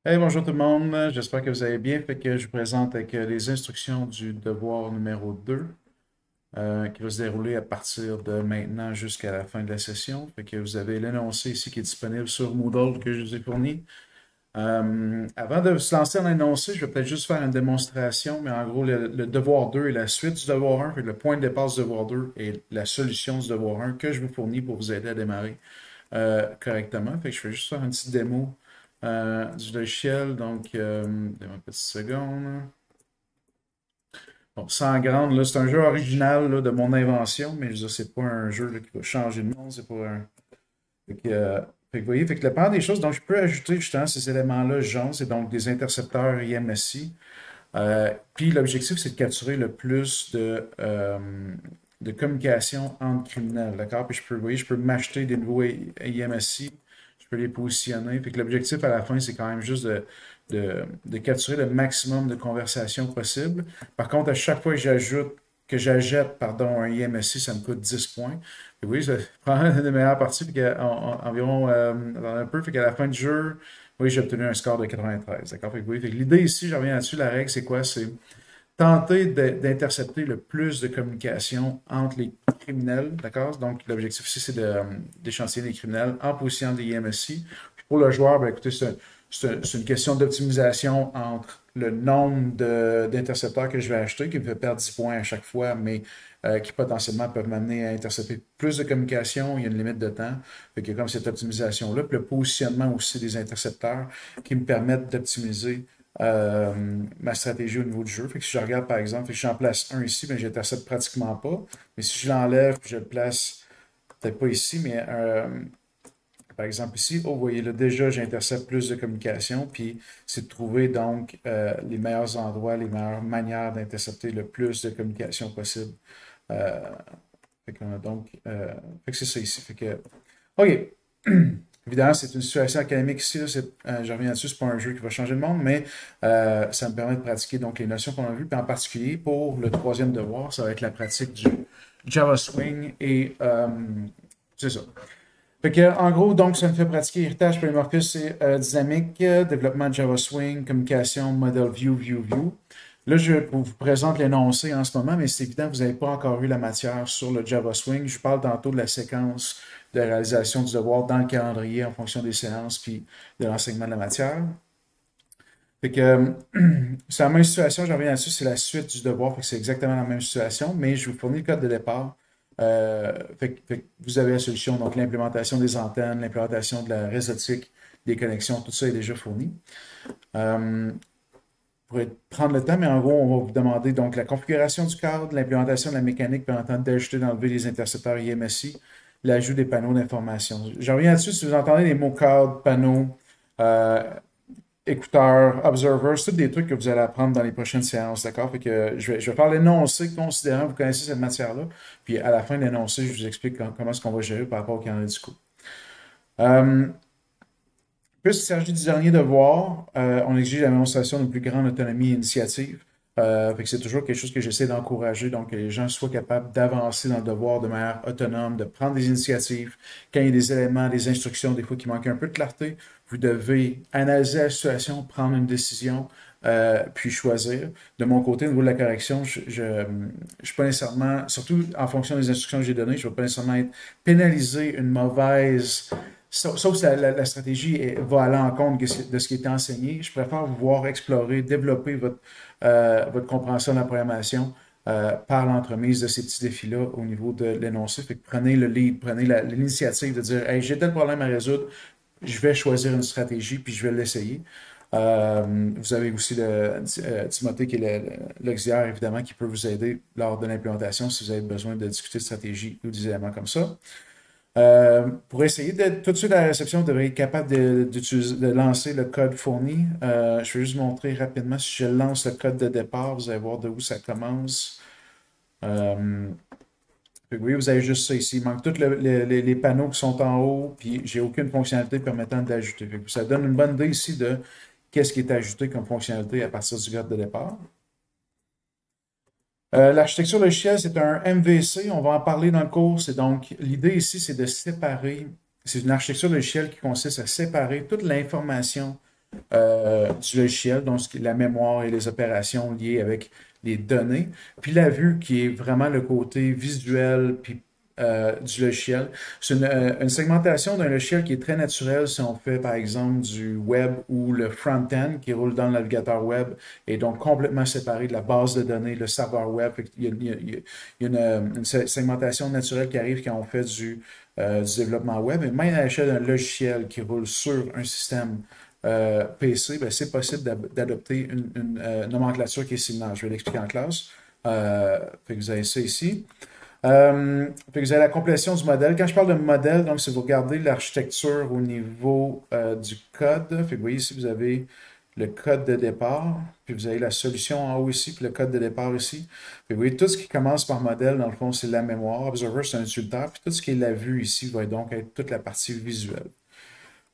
Hey, bonjour tout le monde, j'espère que vous allez bien. Fait que je vous présente avec les instructions du devoir numéro 2 qui va se dérouler à partir de maintenant jusqu'à la fin de la session. Fait que vous avez l'énoncé ici qui est disponible sur Moodle que je vous ai fourni. Avant de se lancer dans l'énoncé, je vais peut-être juste faire une démonstration, mais en gros, le devoir 2 est la suite du devoir 1, fait que le point de départ du devoir 2 est la solution du devoir 1 que je vous fournis pour vous aider à démarrer correctement. Fait que je vais juste faire une petite démo du logiciel. Donc, donnez-moi une petite seconde. Bon, sans grande, là, c'est un jeu original là, de mon invention, mais je veux dire, c'est pas un jeu là, qui va changer le monde. C'est pas un. Fait que vous voyez, fait que la première des choses, donc je peux ajouter justement ces éléments-là jaunes, c'est donc des intercepteurs IMSI. Puis l'objectif, c'est de capturer le plus de communication entre criminels, d'accord? Puis vous voyez, je peux m'acheter des nouveaux IMSI, je peux les positionner. Fait que l'objectif à la fin, c'est quand même juste de capturer le maximum de conversations possible. Par contre, à chaque fois que j'achète, pardon, un IMSI, ça me coûte 10 points. Et oui, ça prend une meilleure partie, puis environ dans un peu, fait qu'à la fin du jeu, oui, j'ai obtenu un score de 93. D'accord? Fait que oui, fait que l'idée ici, je reviens là-dessus, la règle, c'est quoi? C'est tenter d'intercepter le plus de communication entre les criminels. D'accord? Donc, l'objectif ici, c'est d'échantillonner les criminels en positionnant des IMSI. Puis pour le joueur, ben, écoutez, c'est une question d'optimisation entre le nombre d'intercepteurs que je vais acheter, qui me fait perdre 10 points à chaque fois, mais qui potentiellement peuvent m'amener à intercepter plus de communication. Il y a une limite de temps. Fait qu'il y a comme cette optimisation-là. Puis le positionnement aussi des intercepteurs qui me permettent d'optimiser ma stratégie au niveau du jeu. Fait que si je regarde par exemple, fait que j'en place un ici, ben, j'intercepte pratiquement pas. Mais si je l'enlève, puis je le place peut-être pas ici, mais par exemple ici, oh, vous voyez là, déjà, j'intercepte plus de communication, puis c'est de trouver donc les meilleurs endroits, les meilleures manières d'intercepter le plus de communication possible. Euh, fait que, fait que c'est ça ici. Fait que, OK. Évidemment, c'est une situation académique ici. Là, je reviens là-dessus, c'est pas un jeu qui va changer le monde, mais ça me permet de pratiquer donc les notions qu'on a vues. Puis en particulier, pour le troisième devoir, ça va être la pratique du Java Swing et c'est ça. Fait que, en gros, donc, ça me fait pratiquer héritage polymorphisme et dynamique, développement de Java Swing, communication, model view. Là, je vous présente l'énoncé en ce moment, mais c'est évident que vous n'avez pas encore eu la matière sur le Java Swing. Je parle tantôt de la séquence de réalisation du devoir dans le calendrier en fonction des séances puis de l'enseignement de la matière. Fait que c'est la même situation, je reviens là-dessus, c'est la suite du devoir, fait que c'est exactement la même situation, mais je vous fournis le code de départ. Fait que vous avez la solution, donc l'implémentation des antennes, l'implémentation de la réseautique, des connexions, tout ça est déjà fourni. Euh, pour prendre le temps, mais en gros, on va vous demander donc la configuration du cadre, l'implémentation de la mécanique permettant d'ajouter, d'enlever les intercepteurs IMSI, l'ajout des panneaux d'information. Je reviens là-dessus, si vous entendez les mots cadre, panneaux, euh, écouteurs, observers, c'est tous des trucs que vous allez apprendre dans les prochaines séances, d'accord? Fait que je vais faire l'énoncé considérant que vous connaissez cette matière-là, puis à la fin de l'énoncé, je vous explique comment est-ce qu'on va gérer par rapport au calendrier du cours. Euh, Puisqu'il s'agit du dernier devoir, on exige la démonstration d'une plus grande autonomie et initiative. Fait que c'est toujours quelque chose que j'essaie d'encourager, donc que les gens soient capables d'avancer dans le devoir de manière autonome, de prendre des initiatives. Quand il y a des éléments, des instructions, des fois qui manquent un peu de clarté, vous devez analyser la situation, prendre une décision, puis choisir. De mon côté, au niveau de la correction, je suis pas nécessairement, surtout en fonction des instructions que j'ai données, je ne vais pas nécessairement être pénaliser une mauvaise sauf si la stratégie va à l'encontre de ce qui est enseigné, je préfère vous voir explorer, développer votre compréhension de la programmation par l'entremise de ces petits défis-là au niveau de l'énoncé. Fait que prenez le lead, prenez l'initiative de dire hey, j'ai tel problème à résoudre, je vais choisir une stratégie puis je vais l'essayer. Vous avez aussi Timothée qui est l'auxiliaire, évidemment, qui peut vous aider lors de l'implémentation si vous avez besoin de discuter de stratégie ou des éléments comme ça. Pour essayer d'être tout de suite à la réception, vous devriez être capable de lancer le code fourni. Je vais juste montrer rapidement. Si je lance le code de départ, vous allez voir de où ça commence. Euh, oui, vous avez juste ça ici. Il manque tous les panneaux qui sont en haut, puis j'ai aucune fonctionnalité permettant d'ajouter. Ça donne une bonne idée ici de qu'est-ce qui est ajouté comme fonctionnalité à partir du code de départ. L'architecture logicielle, c'est un MVC. On va en parler dans le cours. C'est donc, l'idée ici, c'est de séparer. C'est une architecture logicielle qui consiste à séparer toute l'information du logiciel, donc la mémoire et les opérations liées avec les données. Puis la vue qui est vraiment le côté visuel puis, du logiciel. C'est une segmentation d'un logiciel qui est très naturelle si on fait par exemple du web ou le front-end qui roule dans le navigateur web est donc complètement séparé de la base de données, le serveur web. Il y a une segmentation naturelle qui arrive quand on fait du développement web, et même à l'échelle d'un logiciel qui roule sur un système PC, ben, c'est possible d'adopter une nomenclature qui est similaire. Je vais l'expliquer en classe. Fait que vous avez ça ici. Fait que vous avez la complétion du modèle. Quand je parle de modèle, donc, si vous regardez l'architecture au niveau du code, fait que vous voyez ici, vous avez le code de départ, puis vous avez la solution en haut ici, puis le code de départ ici. Puis vous voyez, tout ce qui commence par modèle, dans le fond, c'est la mémoire. Observer, c'est un utilitaire, puis tout ce qui est la vue ici va donc être toute la partie visuelle.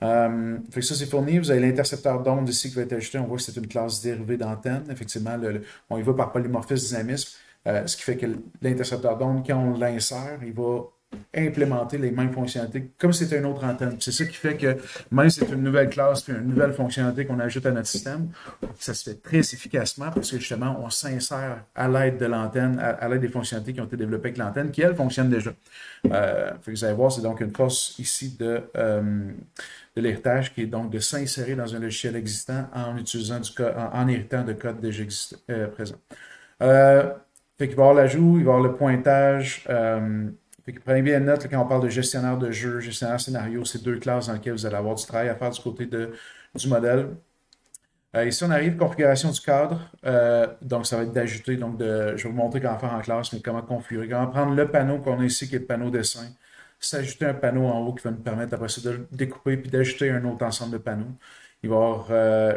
Fait que ça, c'est fourni. Vous avez l'intercepteur d'onde ici qui va être ajouté. On voit que c'est une classe dérivée d'antenne. Effectivement, on y va par polymorphisme dynamisme, ce qui fait que l'intercepteur d'onde, quand on l'insère, il va implémenter les mêmes fonctionnalités comme si c'était une autre antenne. C'est ça qui fait que même si c'est une nouvelle classe puis une nouvelle fonctionnalité qu'on ajoute à notre système, ça se fait très efficacement parce que justement, on s'insère à l'aide de l'antenne, à l'aide des fonctionnalités qui ont été développées avec l'antenne, qui, elles, fonctionnent déjà. Fait que vous allez voir, c'est donc une force ici de l'héritage qui est donc de s'insérer dans un logiciel existant en utilisant du code, en héritant de code déjà présent. Fait qu'il va y avoir l'ajout, il va y avoir le pointage. Fait que prenez bien note là, quand on parle de gestionnaire de jeu, gestionnaire scénario, c'est deux classes dans lesquelles vous allez avoir du travail à faire du côté du modèle. Ici, on arrive, configuration du cadre. Donc, ça va être d'ajouter, je vais vous montrer comment faire en classe, mais comment configurer. Comment prendre le panneau qu'on a ici, qui est le panneau dessin, s'ajouter un panneau en haut qui va nous permettre après ça de le découper puis d'ajouter un autre ensemble de panneaux. Il va y avoir,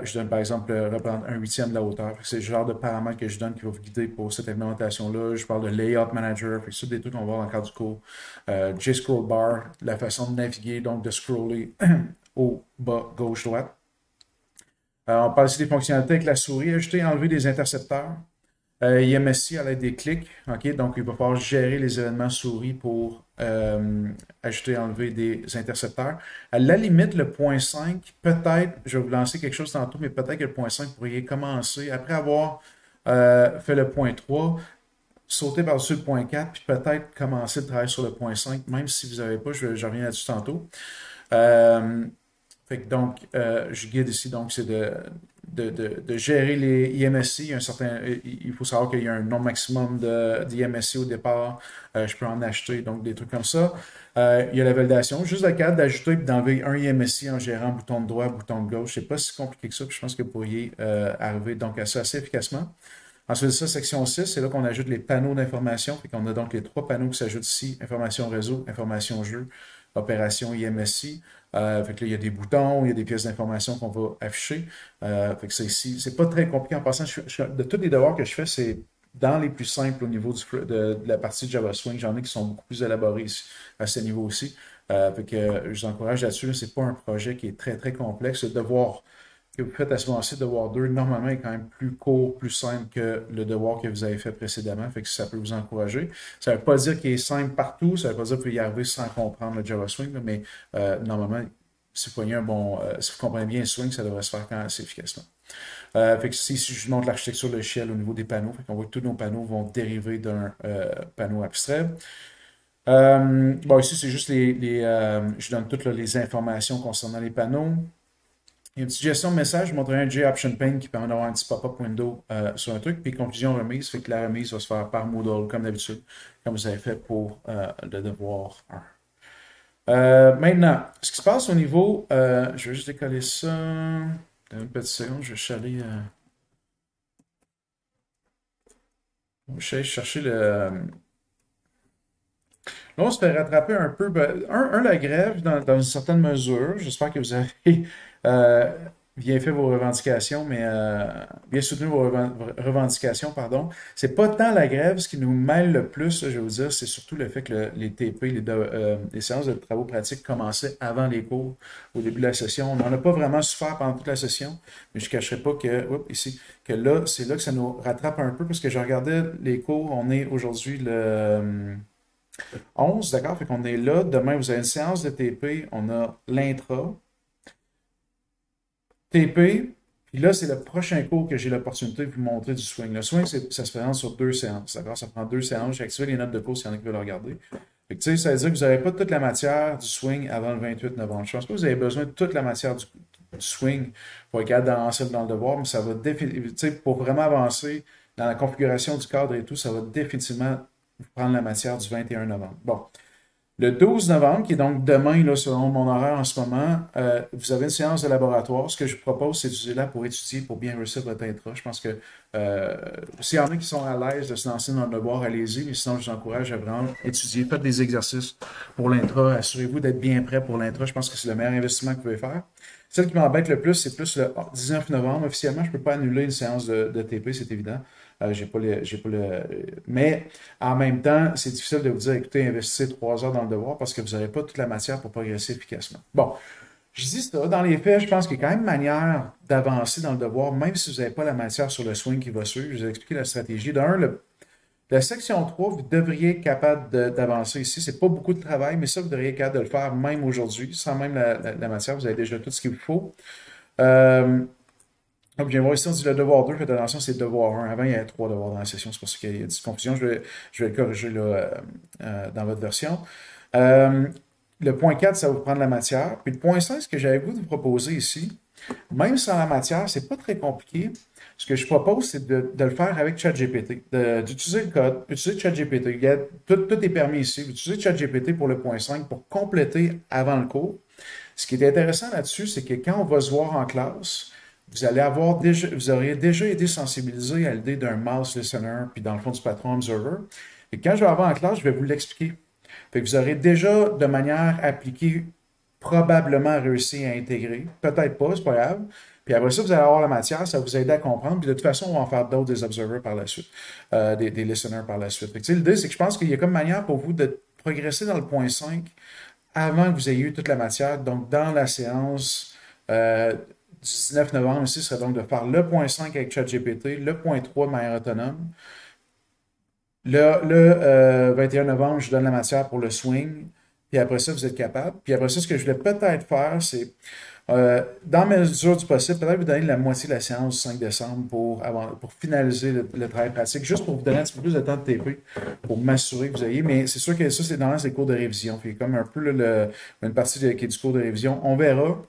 je donne par exemple, reprendre un huitième de la hauteur. C'est le genre de paramètres que je donne qui va vous guider pour cette implémentation-là. Je parle de Layout Manager, c'est des trucs qu'on va voir dans le cadre du cours. J-Scroll Bar, la façon de naviguer, donc de scroller au bas, gauche, droite. On parle ici des fonctionnalités avec la souris, ajouter et enlever des intercepteurs. IMSI à l'aide des clics. OK? Donc, il va falloir gérer les événements souris pour ajouter et enlever des intercepteurs. À la limite, le point 5, peut-être, je vais vous lancer quelque chose tantôt, mais peut-être que le point 5 pourriez commencer, après avoir fait le point 3, sauter par-dessus le point 4, puis peut-être commencer le travail sur le point 5, même si vous n'avez pas, je reviens là-dessus tantôt. Fait que donc, je guide ici, donc c'est de gérer les IMSI. Il faut savoir qu'il y a un nombre maximum d'IMSI au départ. Je peux en acheter, donc des trucs comme ça. Il y a la validation. Juste le cadre d'ajouter et d'enlever un IMSI en gérant bouton de droit, bouton de gauche. C'est pas si compliqué que ça, puis je pense que vous pourriez arriver donc à ça assez efficacement. Ensuite de ça, section 6, c'est là qu'on ajoute les panneaux d'information. Fait qu'on a donc les trois panneaux qui s'ajoutent ici, information réseau, information jeu, opération IMSI. Fait que là, il y a des boutons, il y a des pièces d'information qu'on va afficher. Fait que c'est ici. C'est pas très compliqué en passant. De tous les devoirs que je fais, c'est dans les plus simples au niveau de la partie de Java Swing. J'en ai qui sont beaucoup plus élaborés ici, à ce niveau aussi. Fait que je vous encourage là-dessus. C'est pas un projet qui est très, très complexe. Le devoir que vous faites à ce moment-ci, devoir 2, normalement, est quand même plus court, plus simple que le devoir que vous avez fait précédemment. Fait que ça peut vous encourager. Ça ne veut pas dire qu'il est simple partout. Ça ne veut pas dire que vous pouvez y arriver sans comprendre le Java Swing, là, mais normalement, si vous si vous comprenez bien le Swing, ça devrait se faire quand même assez efficacement. Fait que si je montre l'architecture logicielle au niveau des panneaux, fait qu'on voit que tous nos panneaux vont dériver d'un panneau abstrait. Bon, ici, c'est juste je donne toutes là, les informations concernant les panneaux. Il y a une petite gestion de message. Je montrerai un J-Option Pane qui permet d'avoir un petit pop-up window sur un truc. Puis conclusion remise, fait que la remise va se faire par Moodle, comme d'habitude, comme vous avez fait pour le devoir 1. Maintenant, ce qui se passe au niveau, je vais juste décoller ça. Dans une petite seconde, je vais aller chercher le. Là, on se fait rattraper un peu. La grève, dans une certaine mesure. J'espère que vous avez bien fait vos revendications, mais bien soutenu vos revendications, pardon. C'est pas tant la grève, ce qui nous mêle le plus, je vais vous dire, c'est surtout le fait que les TP, les séances de travaux pratiques commençaient avant les cours, au début de la session. On n'en a pas vraiment souffert pendant toute la session, mais je ne cacherai pas que là, c'est là que ça nous rattrape un peu, parce que je regardais les cours, on est aujourd'hui le 11, d'accord? Fait qu'on est là. Demain, vous avez une séance de TP. On a l'intra. TP, puis là, c'est le prochain cours que j'ai l'opportunité de vous montrer du swing. Le swing, ça se présente sur 2 séances, d'accord? Ça prend 2 séances. J'ai activé les notes de cours s'il y en a qui veulent le regarder. Fait que, tu sais, ça veut dire que vous n'avez pas toute la matière du swing avant le 28 novembre. Je pense pas que vous avez besoin de toute la matière du swing pour être capable d'avancer dans le devoir, mais ça va définitivement, tu sais, pour vraiment avancer dans la configuration du cadre et tout, ça va définitivement vous prendre la matière du 21 novembre. Bon. Le 12 novembre, qui est donc demain, là, selon mon horaire en ce moment, vous avez une séance de laboratoire. Ce que je vous propose, c'est d'utiliser-la pour étudier, pour bien réussir votre intra. Je pense que s'il y en a qui sont à l'aise de se lancer dans le devoir, allez-y, mais sinon, je vous encourage à vraiment étudier. Faites des exercices pour l'intra. Assurez-vous d'être bien prêt pour l'intra. Je pense que c'est le meilleur investissement que vous pouvez faire. Celle qui m'embête le plus, c'est plus le 19 novembre. Officiellement, je ne peux pas annuler une séance de TP, c'est évident. J'ai pas le. Mais en même temps, c'est difficile de vous dire, écoutez, investissez 3 heures dans le devoir parce que vous n'aurez pas toute la matière pour progresser efficacement. Bon, je dis ça. Dans les faits, je pense qu'il y a quand même manière d'avancer dans le devoir, même si vous n'avez pas la matière sur le swing qui va suivre. Je vous ai expliqué la stratégie. D'un, la section 3, vous devriez être capable d'avancer ici. C'est pas beaucoup de travail, mais ça, vous devriez être capable de le faire même aujourd'hui, sans même la matière. Vous avez déjà tout ce qu'il vous faut. Donc, je viens voir ici, on dit le devoir 2, faites attention, c'est le devoir 1. Avant, il y avait 3 devoirs dans la session, c'est pour ça qu'il y a des confusions. Je vais le corriger là, dans votre version. Le point 4, ça va vous prendre la matière. Puis le point 5, ce que j'avais voulu vous proposer ici, même sans la matière, c'est pas très compliqué. Ce que je propose, c'est de le faire avec ChatGPT, d'utiliser le code, utiliser ChatGPT. Tout est permis ici. Vous utilisez ChatGPT pour le point 5 pour compléter avant le cours. Ce qui est intéressant là-dessus, c'est que quand on va se voir en classe, vous auriez déjà été sensibilisé à l'idée d'un mouse listener, puis dans le fond du patron observer. Et quand je vais avoir en classe, je vais vous l'expliquer. Fait que vous aurez déjà, de manière appliquée, probablement réussi à intégrer. Peut-être pas, c'est pas grave. Puis après ça, vous allez avoir la matière, ça va vous aider à comprendre. Puis de toute façon, on va en faire d'autres des observers par la suite, des listeners par la suite. Fait que, l'idée, c'est que je pense qu'il y a comme manière pour vous de progresser dans le point 5 avant que vous ayez eu toute la matière. Donc, dans la séance du 19 novembre ici, ce serait donc de faire le point 5 avec ChatGPT, le point 3 de manière autonome. Le 21 novembre, je donne la matière pour le swing. Puis après ça, vous êtes capable. Puis après ça, ce que je voulais peut-être faire, c'est, dans mesure du possible, peut-être vous donner la moitié de la séance du 5 décembre pour finaliser le travail pratique, juste pour vous donner un petit peu plus de temps de TP, pour m'assurer que vous ayez. Mais c'est sûr que ça, c'est dans les cours de révision. Puis comme un peu une partie qui est du cours de révision. On verra.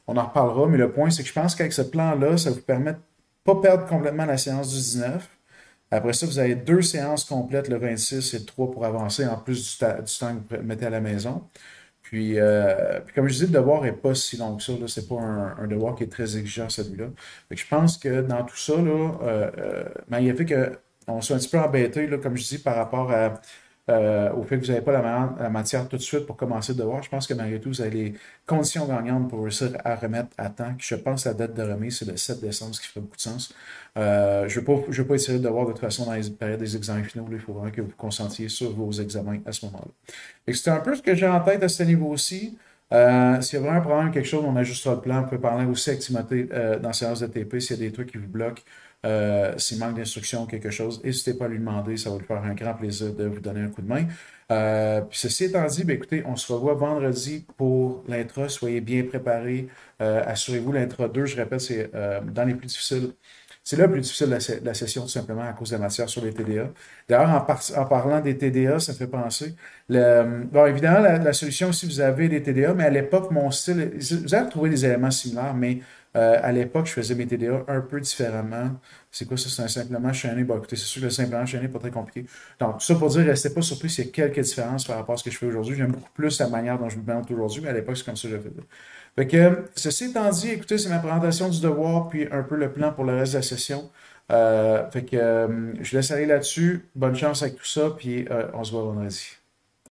On en reparlera, mais le point, c'est que je pense qu'avec ce plan-là, ça vous permet de ne pas perdre complètement la séance du 19. Après ça, vous avez 2 séances complètes, le 26 et le 3 pour avancer, en plus du temps que vous mettez à la maison. Puis comme je disais, le devoir n'est pas si long que ça. Ce n'est pas un devoir qui est très exigeant, celui-là. Fait que je pense que dans tout ça, là, il a fait qu'on soit un petit peu embêté, là, comme je dis, par rapport au fait que vous n'avez pas la matière tout de suite pour commencer le devoir. Je pense que malgré tout, vous avez les conditions gagnantes pour réussir à remettre à temps. Je pense que la date de remise, c'est le 7 décembre, ce qui fait beaucoup de sens. Je ne veux pas étirer le devoir de toute façon dans les périodes des examens finaux. Là, il faut vraiment que vous vous concentriez sur vos examens à ce moment-là. C'est un peu ce que j'ai en tête à ce niveau-ci. S'il y a vraiment un problème, quelque chose, on ajustera le plan. Vous pouvez parler aussi avec Timothée dans la séance de TP s'il y a des trucs qui vous bloquent. S'il manque d'instruction ou quelque chose, n'hésitez pas à lui demander, ça va lui faire un grand plaisir de vous donner un coup de main. Puis ceci étant dit, bien, écoutez, on se revoit vendredi pour l'intra. Soyez bien préparés. Assurez-vous, l'intra 2, je répète, c'est dans les plus difficiles. C'est le plus difficile de la session, tout simplement, à cause de la matière sur les TDA. D'ailleurs, en parlant des TDA, ça me fait penser. Bon, évidemment, la solution, si vous avez des TDA, mais à l'époque, mon style, vous allez retrouver des éléments similaires, mais à l'époque, je faisais mes TDA un peu différemment. C'est quoi ça? C'est un simplement chaîné. Bon, écoutez, c'est sûr que le simplement chaîné n'est pas très compliqué. Donc, tout ça pour dire, restez pas surpris s'il y a quelques différences par rapport à ce que je fais aujourd'hui. J'aime beaucoup plus la manière dont je me montre aujourd'hui, mais à l'époque, c'est comme ça que je faisais. Fait que, ceci étant dit, écoutez, c'est ma présentation du devoir, puis un peu le plan pour le reste de la session. Fait que, je laisse aller là-dessus. Bonne chance avec tout ça, puis on se voit vendredi.